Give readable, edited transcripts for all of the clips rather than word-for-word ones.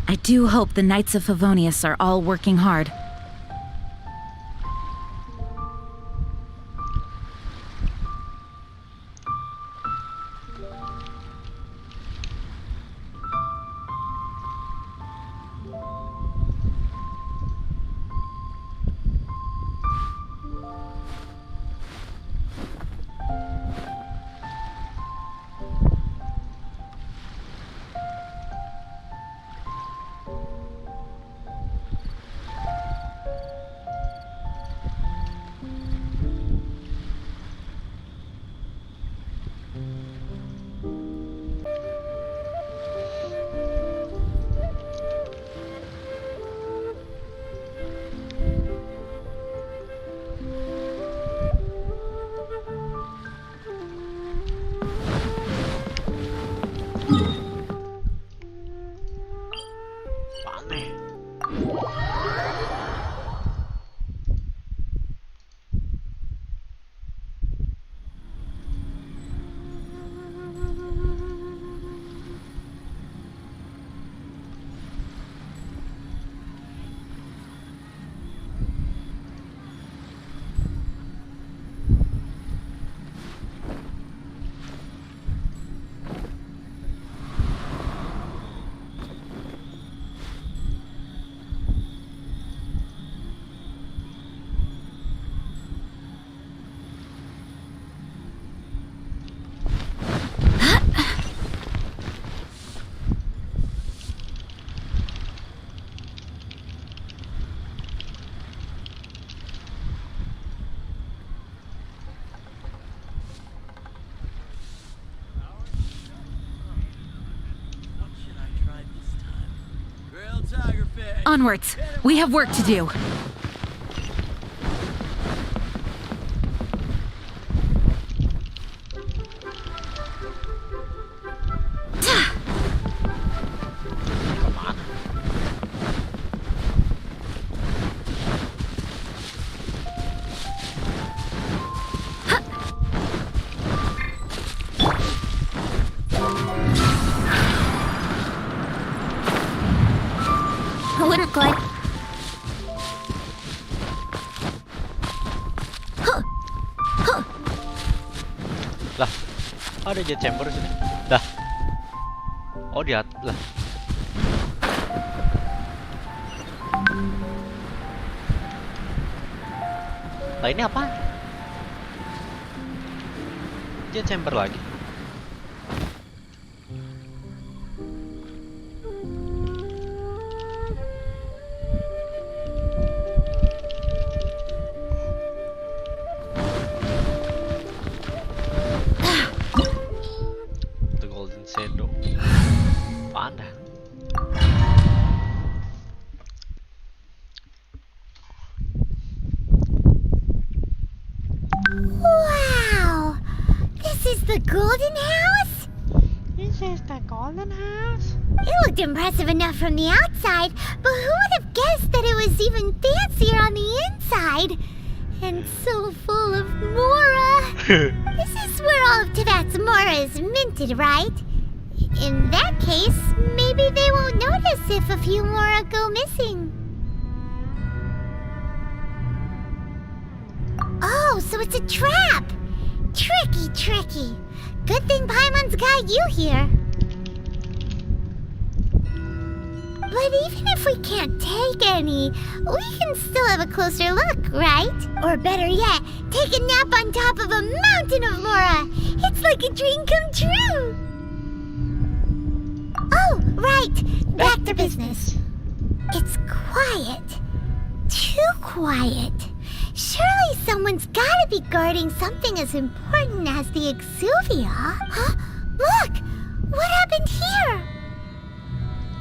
I do hope the Knights of Favonius are all working hard. Onwards! We have work to do. Lah, ada jet chamber sini. Dah. Oh, di atas lah. Lah ini apa? Jet chamber lagi. Wow! This is the Golden House? This is the Golden House? It looked impressive enough from the outside, but who would have guessed that it was even fancier on the inside? And so full of Mora! This is where all of Teyvat's Mora is minted, right? In that case, maybe they won't notice if a few Mora go missing. Oh, so it's a trap! Tricky, tricky. Good thing Paimon's got you here. But even if we can't take any, we can still have a closer look, right? Or better yet, take a nap on top of a mountain of Mora. It's like a dream come true. Oh, right. Back to business. It's quiet. Too quiet. Surely someone's gotta be guarding something as important as the Exuvia. Huh? Look! What happened here?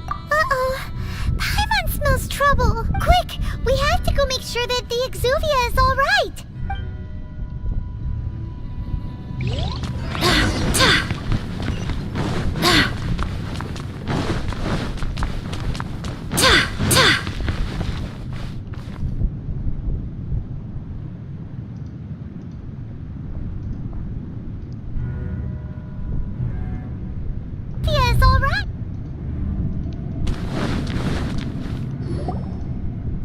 Uh-oh. Paimon smells trouble. Quick! We have to go make sure that the Exuvia is all right.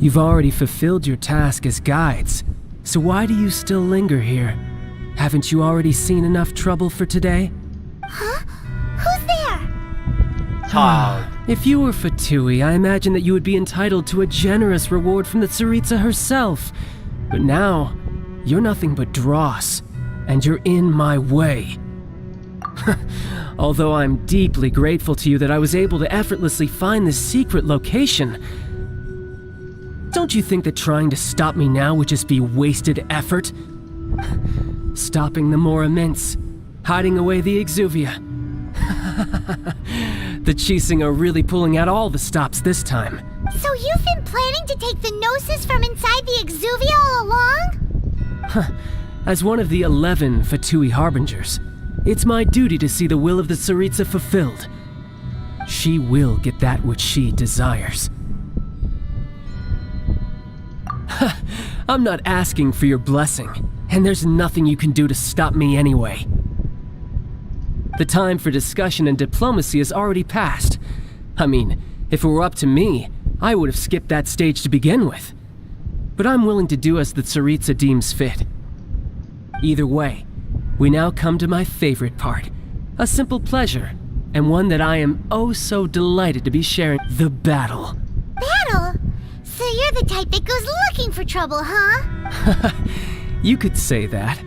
You've already fulfilled your task as guides, so why do you still linger here? Haven't you already seen enough trouble for today? Huh? Who's there? Child. If you were Fatui, I imagine that you would be entitled to a generous reward from the Tsaritsa herself. But now, you're nothing but dross, and you're in my way. Although I'm deeply grateful to you that I was able to effortlessly find this secret location, don't you think that trying to stop me now would just be wasted effort? Stopping the Mora Mints, hiding away the Exuvia. The Chising are really pulling out all the stops this time. So you've been planning to take the Gnosis from inside the Exuvia all along? As one of the 11 Fatui Harbingers, it's my duty to see the will of the Tsaritsa fulfilled. She will get that which she desires. I'm not asking for your blessing, and there's nothing you can do to stop me anyway. The time for discussion and diplomacy has already passed. I mean, if it were up to me, I would have skipped that stage to begin with. But I'm willing to do as the Tsaritsa deems fit. Either way, we now come to my favorite part. A simple pleasure, and one that I am oh so delighted to be sharing: the battle. Battle? So you're the type that goes looking for trouble, huh? You could say that.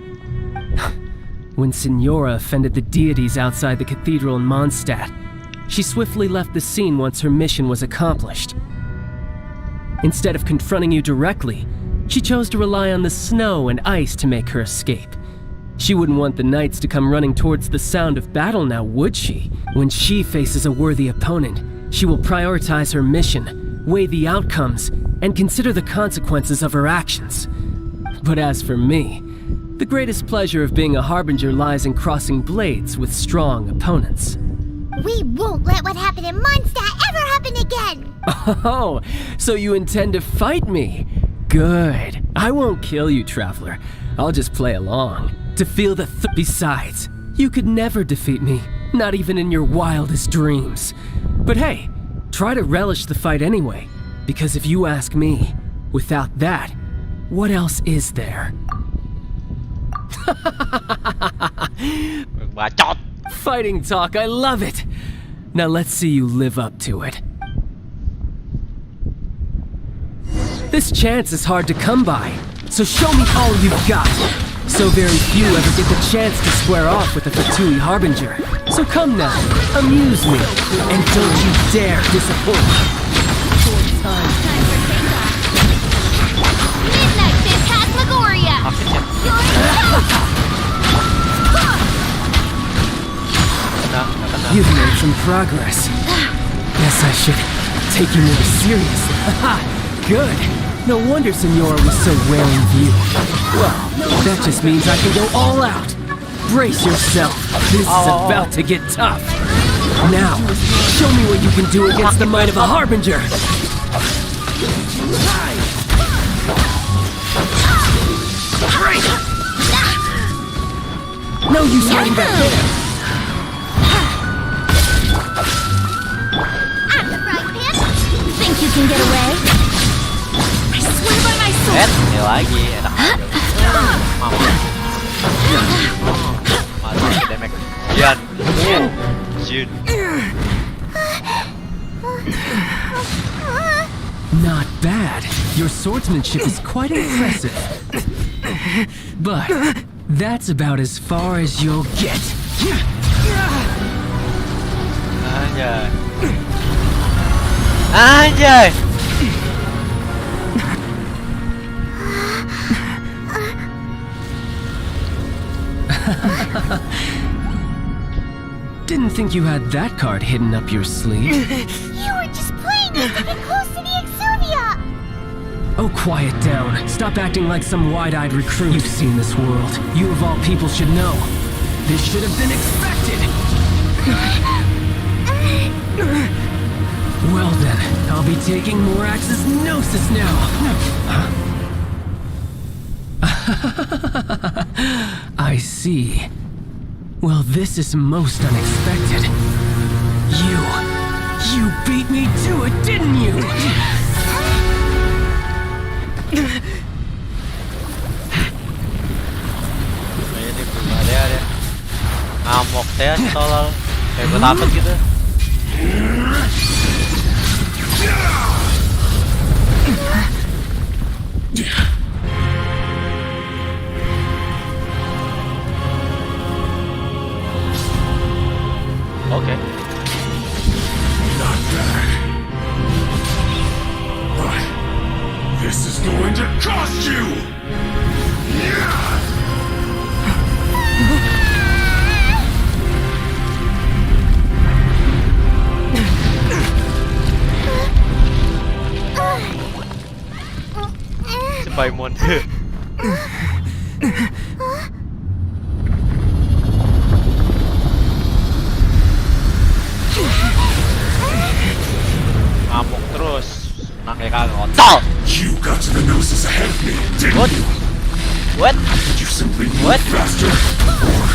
When Signora offended the deities outside the cathedral in Mondstadt, she swiftly left the scene once her mission was accomplished. Instead of confronting you directly, she chose to rely on the snow and ice to make her escape. She wouldn't want the knights to come running towards the sound of battle now, would she? When she faces a worthy opponent, she will prioritize her mission, weigh the outcomes, and consider the consequences of her actions. But as for me, the greatest pleasure of being a Harbinger lies in crossing blades with strong opponents. We won't let what happened in Mondstadt ever happen again! Oh, so you intend to fight me? Good. I won't kill you, Traveler. I'll just play along. To feel the Besides, you could never defeat me, not even in your wildest dreams. But hey, try to relish the fight anyway, because if you ask me, without that, what else is there? Bà chót. Fighting talk, I love it! Now let's see you live up to it. This chance is hard to come by, so show me all you've got. So very few ever get the chance to square off with a Fatui Harbinger. So come now, amuse me, and don't you dare disappoint me. Midnight Phantasmagoria! You've made some progress. Guess I should take you more seriously. Good. No wonder Signora was so well in view. Well, that just means I can go all out. Brace yourself. This is about to get tough. Now, show me what you can do against the might of a Harbinger. No use hiding back there. I'm the frying pan! Think you can get away? I swear by my sword! Ini lagi enak aja. Mati damage. Jian. Jun. Not bad. Your swordsmanship is quite impressive. But that's about as far as you'll get. Anjay. Anjay. Didn't think you had that card hidden up your sleeve. You were just playing us to get close to the Exuvia! Oh, quiet down. Stop acting like some wide-eyed recruit. You've seen this world. You of all people should know. This should have been expected! Well then, I'll be taking Morax's Gnosis now! I see. Well, this is most unexpected. You beat me to it, didn't you? Ini belum ada ya. Ngamuk teh tolol. Kayak gue takut gitu. Oke. Not bad. But this is going to cost you! Spy monster. Ngamuk terus. Nang kayak kagak kontol. You got to the noses ahead of me, didn't What? you? What? Did you simply move What? faster? Or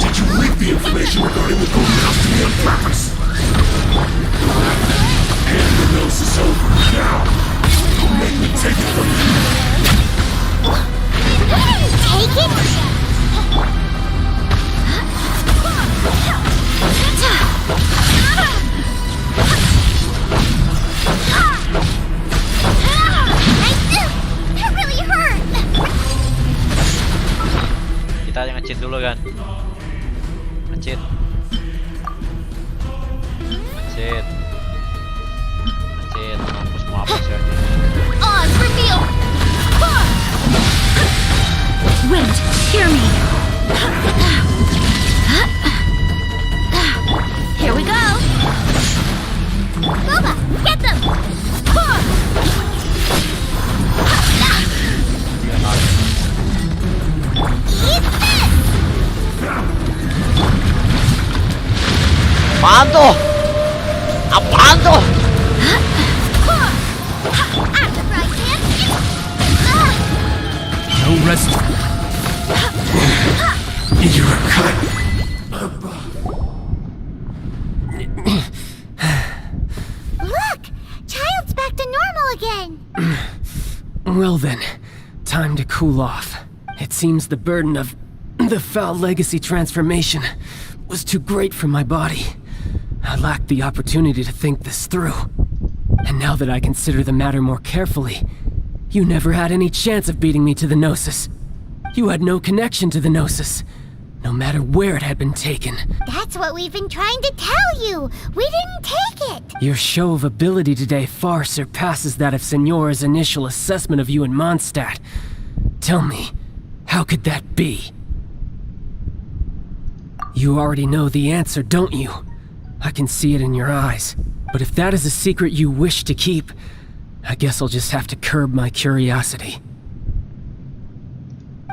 did you leak the information regarding the golden house to me on purpose? Hand the noses over now. Don't make me take it from you. Take it? That really hurt. Kita nge-cheat dulu kan. Nge-cheat. Nge-cheat. Nge-cheat. Mampus ya. Oz, reveal. Wait, hear me. Here we go. Loba, get them. Eat this. Apaan tuh? Apaan tuh? I'm the fry pan. No rest. You're cut. Look, child's back to normal again. Well then, time to cool off. It seems the burden of the foul legacy transformation was too great for my body. I lacked the opportunity to think this through. And now that I consider the matter more carefully, you never had any chance of beating me to the Gnosis. You had no connection to the Gnosis, no matter where it had been taken. That's what we've been trying to tell you. We didn't take it. Your show of ability today far surpasses that of Signora's initial assessment of you in Mondstadt. Tell me, how could that be? You already know the answer, don't you? I can see it in your eyes. But if that is a secret you wish to keep, I guess I'll just have to curb my curiosity.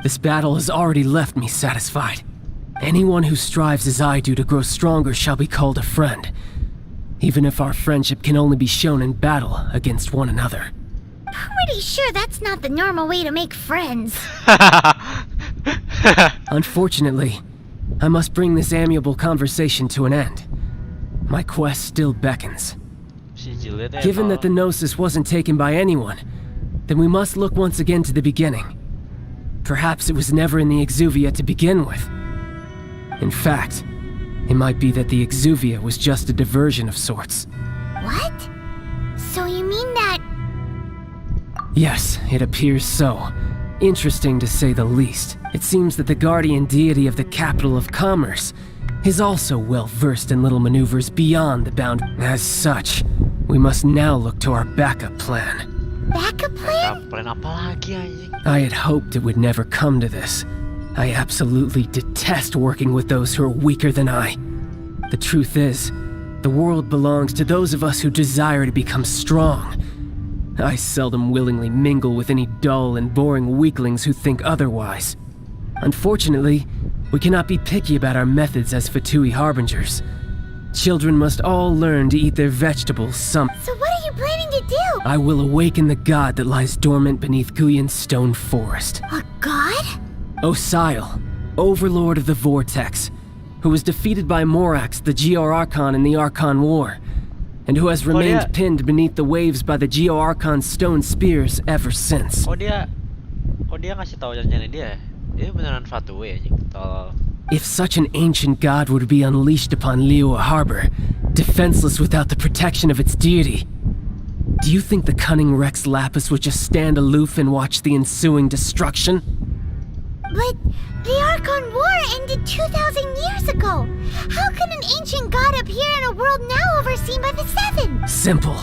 This battle has already left me satisfied. Anyone who strives as I do to grow stronger shall be called a friend, even if our friendship can only be shown in battle against one another. Pretty sure that's not the normal way to make friends. Unfortunately, I must bring this amiable conversation to an end. My quest still beckons. Si jilid ya, Given that the Gnosis wasn't taken by anyone, then we must look once again to the beginning. Perhaps it was never in the Exuvia to begin with. In fact, it might be that the Exuvia was just a diversion of sorts. What? So you mean that... Yes, it appears so. Interesting to say the least. It seems that the guardian deity of the capital of commerce is also well versed in little maneuvers beyond the bound. As such, we must now look to our backup plan. backup plan? Plan apa lagi anjing? I had hoped it would never come to this. I absolutely detest working with those who are weaker than I. The truth is, the world belongs to those of us who desire to become strong. I seldom willingly mingle with any dull and boring weaklings who think otherwise. Unfortunately, we cannot be picky about our methods as Fatui harbingers. Children must all learn to eat their vegetables So what are you planning to do? I will awaken the god that lies dormant beneath Guyan's stone forest. A god? Osile, overlord of the Vortex, who was defeated by Morax, the GR Archon in the Archon War. and who has remained yeah. pinned beneath the waves by the Geo-Archon stone spears ever since. Kok dia ngasih tahu jalannya dia? Dia beneran Fatui anjing. Tolol. If such an ancient god were to be unleashed upon Liyue Harbor, defenseless without the protection of its deity, do you think the cunning Rex Lapis would just stand aloof and watch the ensuing destruction? But the Archon War ended 2,000 years ago. How can an ancient god appear in a world now overseen by the Seven? Simple.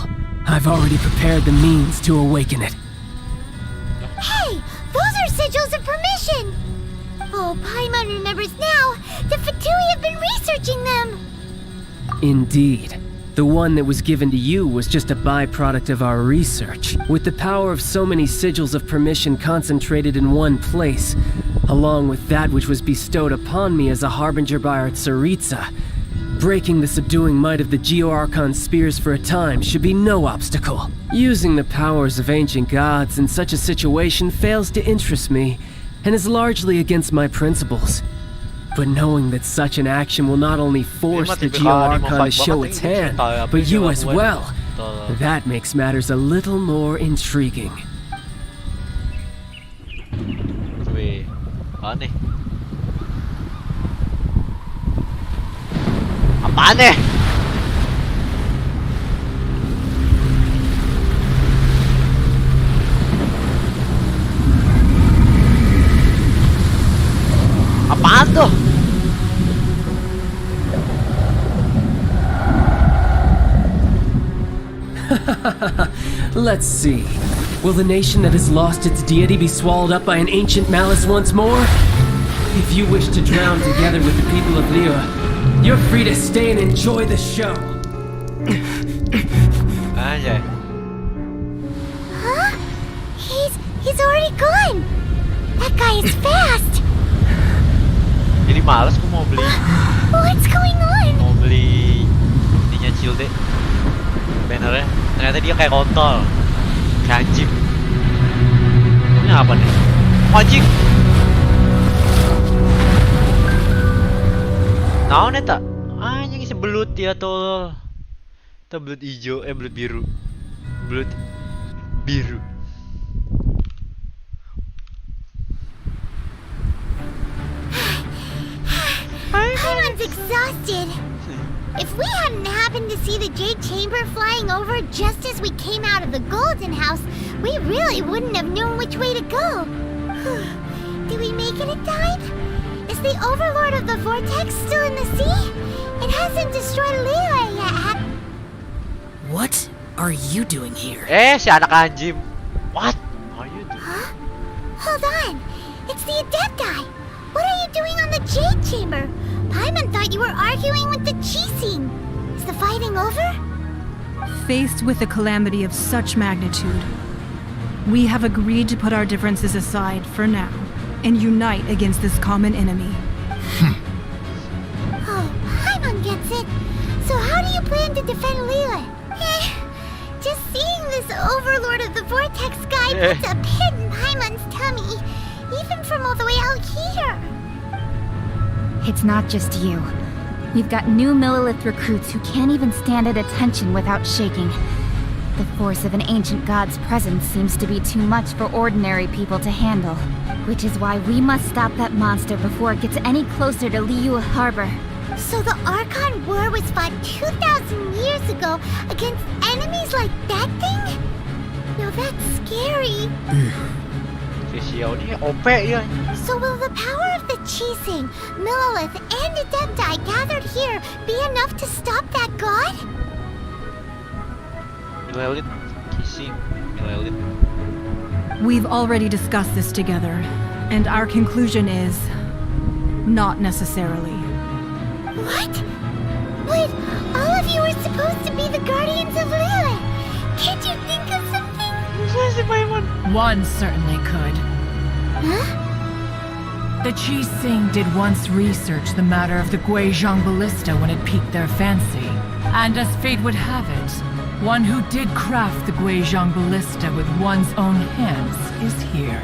I've already prepared the means to awaken it. Hey, those are sigils of permission. Oh, Paimon remembers now. The Fatui have been researching them. Indeed. The one that was given to you was just a byproduct of our research. With the power of so many sigils of permission concentrated in one place, along with that which was bestowed upon me as a harbinger by our Tsaritsa, breaking the subduing might of the Geo-Archon spears for a time should be no obstacle. Using the powers of ancient gods in such a situation fails to interest me, and is largely against my principles. But knowing that such an action will not only force the Geo-Archon to show its hand, but you as well, that makes matters a little more intriguing. Wih, apaan nih? Apaan nih? Apaan tuh? Let's see. Will the nation that has lost its deity be swallowed up by an ancient malice once more? If you wish to drown together with the people of Liyue, you're free to stay and enjoy the show. Anjay. Huh? He's already gone. That guy is fast. Jadi males gue mau beli. What's going on? Mau beli ininya Childe. Bannernya. Ternyata dia kayak kontol. Kayak anjing. Ini apa nih? Anjing. Naon eta? Anjing isi belut ya tol. Itu belut hijau, belut biru. Belut biru. Paimon's exhausted. If we hadn't happened to see the Jade Chamber flying over just as we came out of the Golden House, we really wouldn't have known which way to go. Did we make it in time? Is the Overlord of the Vortex still in the sea? It hasn't destroyed Liyue yet. What are you doing here? Si anak anjing. What are you doing? Huh? Hold on. It's the Adepti. What are you doing on the Jade Chamber? Paimon thought you were arguing with the Chising. Is the fighting over? Faced with a calamity of such magnitude, we have agreed to put our differences aside for now and unite against this common enemy. Oh, Paimon gets it. So how do you plan to defend Liyue? Just seeing this Overlord of the Vortex guy puts a pit in Paimon's tummy, even from all the way out here. It's not just you. We've got new Millilith recruits who can't even stand at attention without shaking. The force of an ancient god's presence seems to be too much for ordinary people to handle. Which is why we must stop that monster before it gets any closer to Liyue Harbor. So the Archon War was fought 2,000 years ago against enemies like that thing? Now that's scary. Si Xiao ni OP ya. So will the power of the Chising, Millilith, and Adepti gathered here be enough to stop that god? Millilith, kissing, Millilith. We've already discussed this together, and our conclusion is not necessarily. What? But all of you are supposed to be the guardians of Liyue. Can't you think of something? One certainly could. Huh? The Chising did once research the matter of the Guizhong ballista when it piqued their fancy. And as fate would have it, one who did craft the Guizhong ballista with one's own hands is here.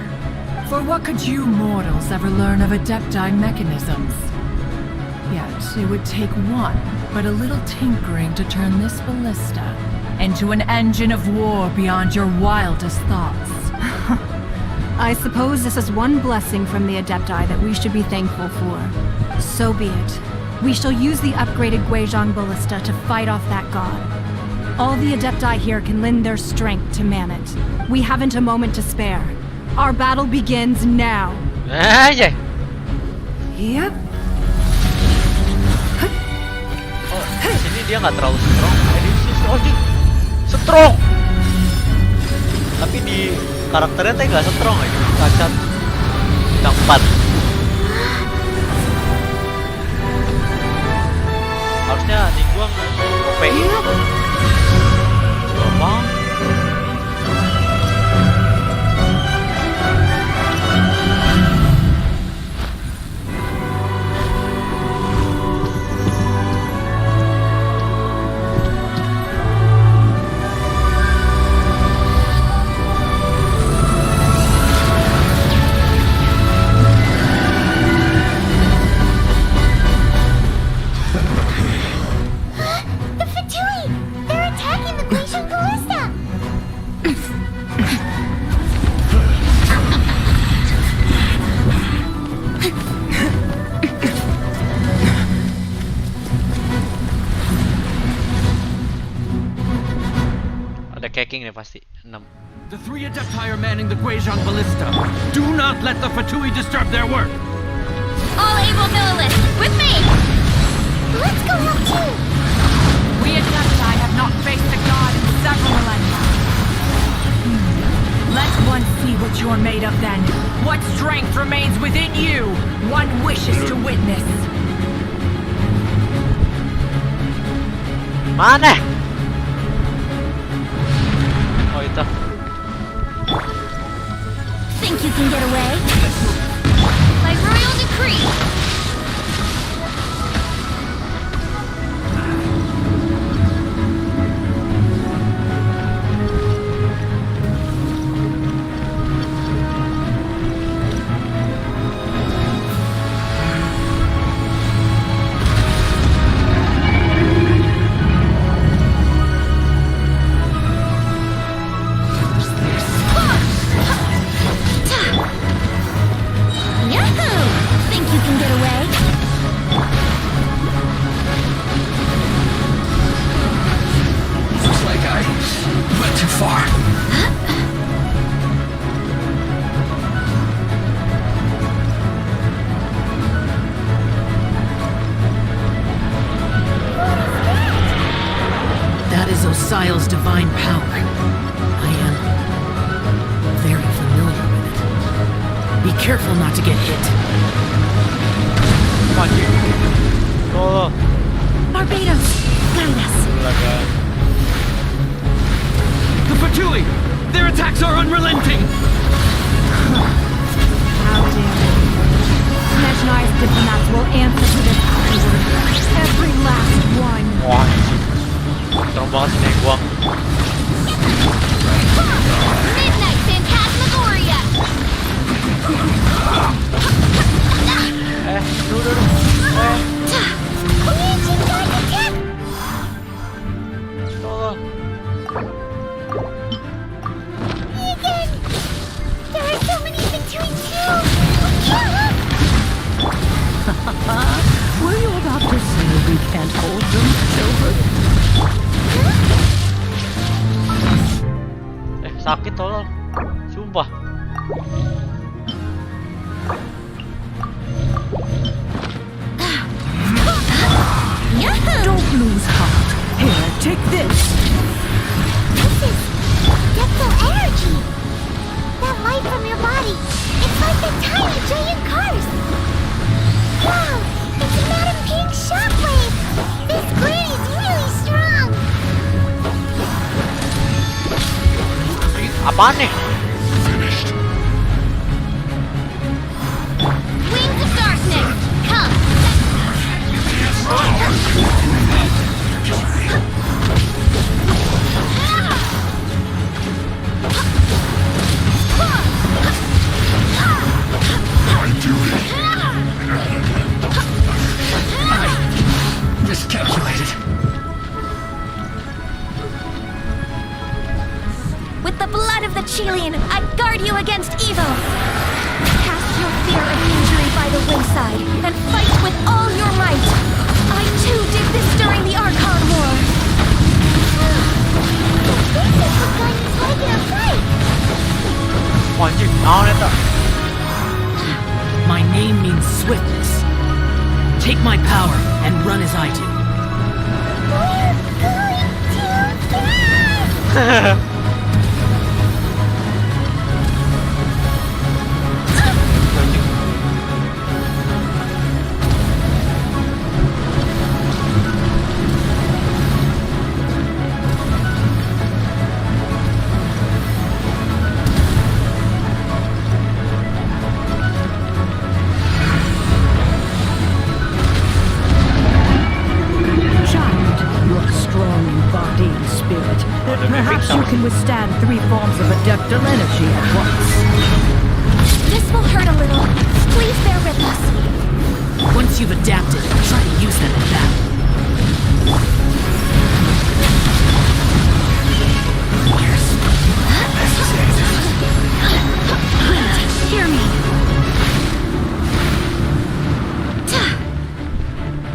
For what could you mortals ever learn of Adepti mechanisms? Yet it would take one but a little tinkering to turn this ballista into an engine of war beyond your wildest thoughts. I suppose this is one blessing from the Adepti that we should be thankful for. So be it. We shall use the upgraded Guizhong ballista to fight off that god. All the Adepti here can lend their strength to man it. We haven't a moment to spare. Our battle begins now. Aja. Yep. Oh, sini dia nggak terlalu strong. Strong. Tapi di karakternya teh nggak strong aja. Cacat. Bintang 4. Harusnya Ningguang OP. Apa? Caking nih pasti 6. The 3 Adepti are manning the Guizhong ballista. Do not let the Fatui disturb their work. All able milliliths, with me! Let's go help too! We Adepti have not faced a god in several millennia. Let one see what you're made of then. What strength remains within you. One wishes to witness. Mana? Oh itu. Think you can get away? By royal decree! Osial's divine power. I am very familiar with it. Be careful not to get hit. Oh. Barbados, guide us. The Fatui! Their attacks are unrelenting! How dare you? Snezhnai's diplomats will answer to this order. Every last one. Wah, strong banget sih Ningguang. Midnight Phantasmagoria! Dulu. Tolong. Again! There are so many between two! Were you about to say we can't hold them, children? Sakit tolong. Sumpah. Don't lose heart. Here, take this. This is Depto energy! That light from your body, it's like the tiny giant cars! Wow! It's not a pink shockwave! This granny's really strong! Apaan nih? Finished. Wings of Darkness, come! My duty. I miscalculated. Ichilian, I guard you against evil. Cast your fear of injury by the wayside and fight with all your might. I too did this during the Archon War. This is the gun taking a fight. Còn chứ, nó lên đó. My name means swiftness. Take my power and run as I do. We're going too fast. Perhaps you can withstand 3 forms of adeptal energy at once. This will hurt a little. Please bear with us. Once you've adapted, try to use them in battle. Hear me.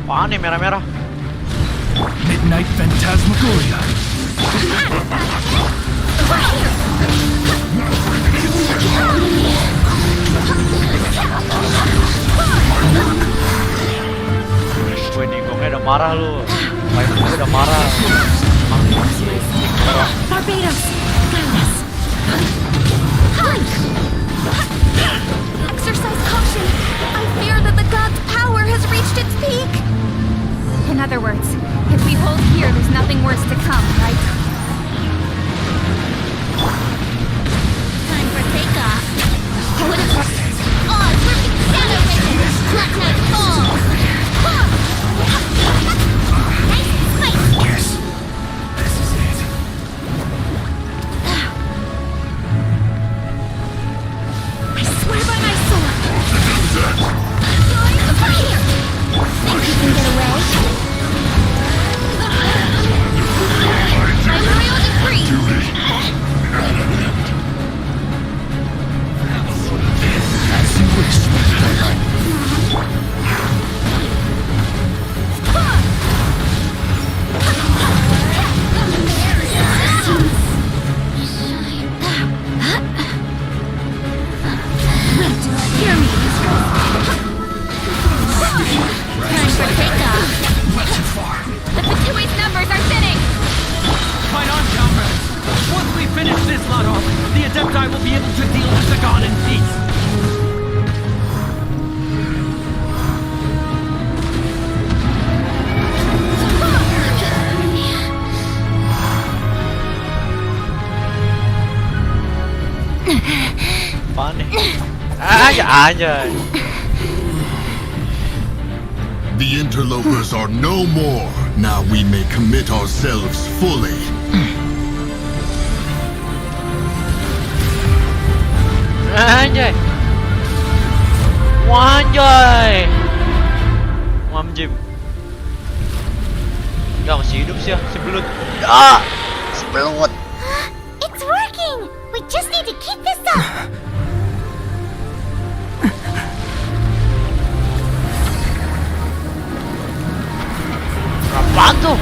Apaan nih merah-merah? Midnight Phantasmagoria. Gue ninggungnya udah marah lu. Gue udah marah. Barbados, kindness. Exercise caution. I fear that the god's power has reached its peak. In other words, if we hold here, there's nothing worse to come, right? Time for takeoff. What is odds? We're accelerating. Black Knight falls. Nice spice. Yes. This is it. I swear by my sword. Over here. Think you can get away? I'm royal decree. As you wish. Hear me. Time for takeoff. Not too far. The Fatoui's numbers are thinning. Fight on, comrades! Once we finish this lot off, the Adepti will be able to deal with the Gaaan in peace! Apaan nih? Aja. The interlopers are no more. Now we may commit ourselves fully. Anjay. Anjay. Mamjim. Gak masih hidup sih ya, si belut. Ah, si belut. It's working. We just need to keep this up. Apaan tuh?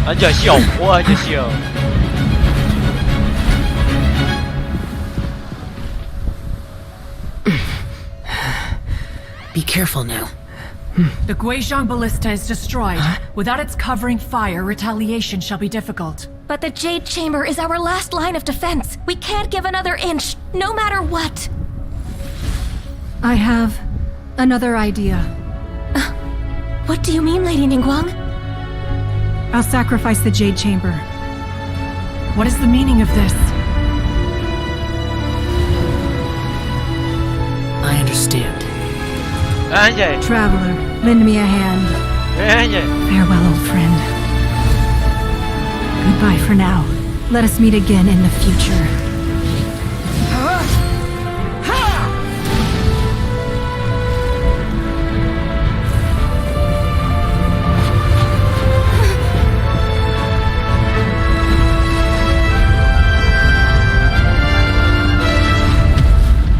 Aja sial, gua aja sial. Be careful now. The Guizhong Ballista is destroyed. Without its covering fire, retaliation shall be difficult. But the Jade Chamber is our last line of defense. We can't give another inch, no matter what. I have another idea. What do you mean, Lady Ningguang? I'll sacrifice the Jade Chamber. What is the meaning of this? I understand. Anjay. Traveler, lend me a hand. Anjay. Farewell, old friend. Goodbye for now. Let us meet again in the future.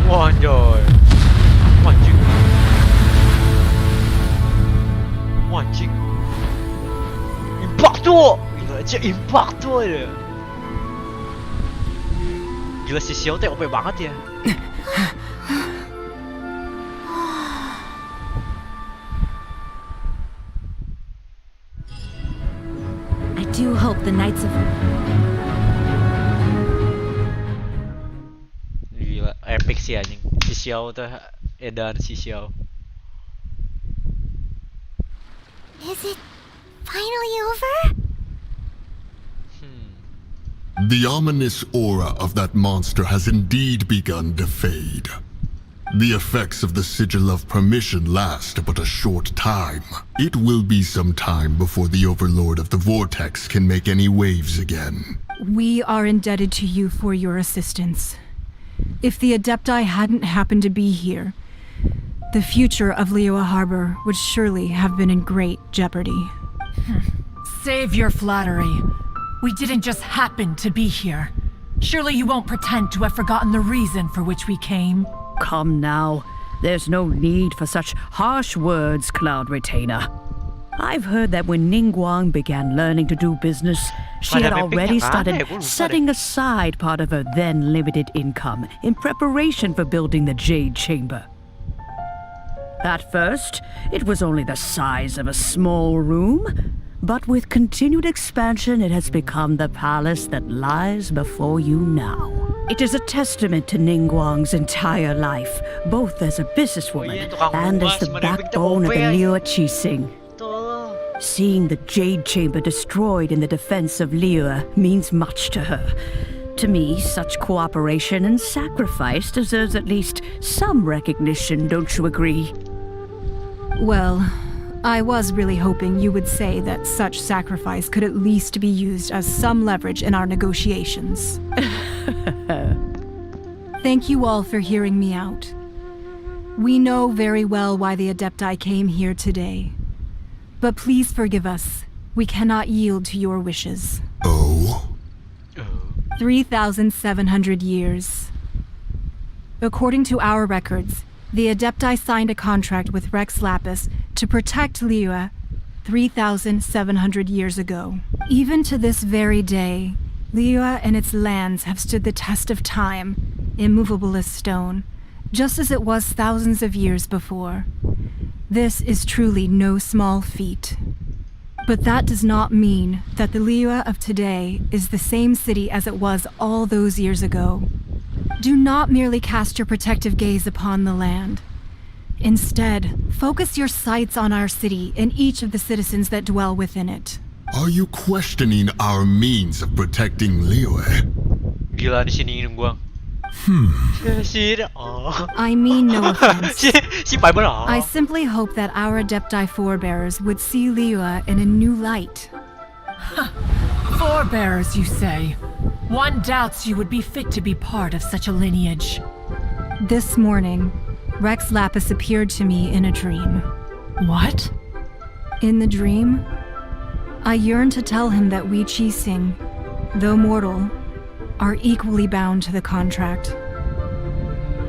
Wah anjay. Anjing. Anjing. Impacto. Gila aja Impacto aja. Gila si Xiao teh OP banget ya. I do hope the Knights of... Gila epic sih anjing. Si Xiao tuh edan si Xiao. Is it finally over? The ominous aura of that monster has indeed begun to fade. The effects of the Sigil of Permission last but a short time. It will be some time before the Overlord of the Vortex can make any waves again. We are indebted to you for your assistance. If the Adepti hadn't happened to be here, the future of Liyue Harbor would surely have been in great jeopardy. Save your flattery. We didn't just happen to be here. Surely you won't pretend to have forgotten the reason for which we came. Come now. There's no need for such harsh words, Cloud Retainer. I've heard that when Ningguang began learning to do business, she had already started setting aside part of her then limited income in preparation for building the Jade Chamber. At first, it was only the size of a small room, but with continued expansion, it has become the palace that lies before you now. It is a testament to Ningguang's entire life, both as a businesswoman and as the backbone of the Liyue Qixing. Seeing the Jade Chamber destroyed in the defense of Liyue means much to her. To me, such cooperation and sacrifice deserves at least some recognition, don't you agree? Well, I was really hoping you would say that such sacrifice could at least be used as some leverage in our negotiations. Thank you all for hearing me out. We know very well why the Adepti came here today. But please forgive us. We cannot yield to your wishes. Oh? 3,700 years. According to our records, the Adepti signed a contract with Rex Lapis to protect Liyue 3,700 years ago. Even to this very day, Liyue and its lands have stood the test of time, immovable as stone, just as it was thousands of years before. This is truly no small feat. But that does not mean that the Liyue of today is the same city as it was all those years ago. Do not merely cast your protective gaze upon the land. Instead, focus your sights on our city and each of the citizens that dwell within it. Are you questioning our means of protecting Liyue? Gila di sini Ningguang. I mean no offense. Si Pai benar. I simply hope that our Adepti forebears would see Liyue in a new light. Forebearers, you say? One doubts you would be fit to be part of such a lineage. This morning, Rex Lapis appeared to me in a dream. What? In the dream, I yearned to tell him that we Qixing, though mortal, are equally bound to the contract.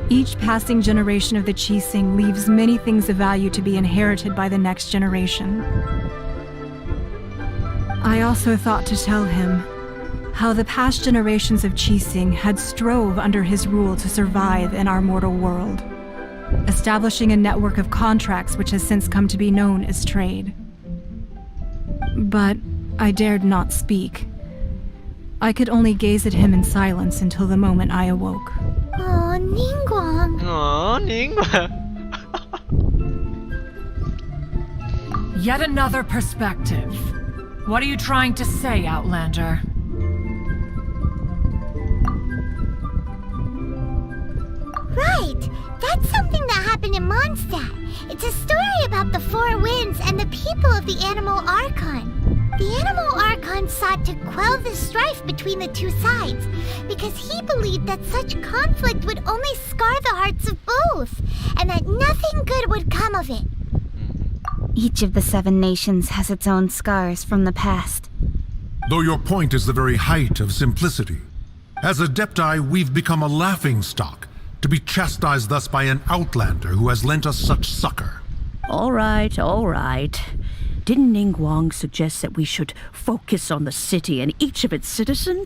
Each passing generation of the Qixing leaves many things of value to be inherited by the next generation. I also thought to tell him how the past generations of Qixing had strove under his rule to survive in our mortal world, establishing a network of contracts which has since come to be known as trade. But I dared not speak. I could only gaze at him in silence until the moment I awoke. Oh, Ningguang. Oh, Ningguang. Yet another perspective. What are you trying to say, Outlander? Right. That's something that happened in Mondstadt. It's a story about the Four Winds and the people of the Animal Archon. The Animal Archon sought to quell the strife between the two sides because he believed that such conflict would only scar the hearts of both, and that nothing good would come of it. Each of the 7 nations has its own scars from the past. Though your point is the very height of simplicity. As Adepti, we've become a laughingstock, to be chastised thus by an outlander who has lent us such succor. All right, all right. Didn't Ningguang suggest that we should focus on the city and each of its citizens?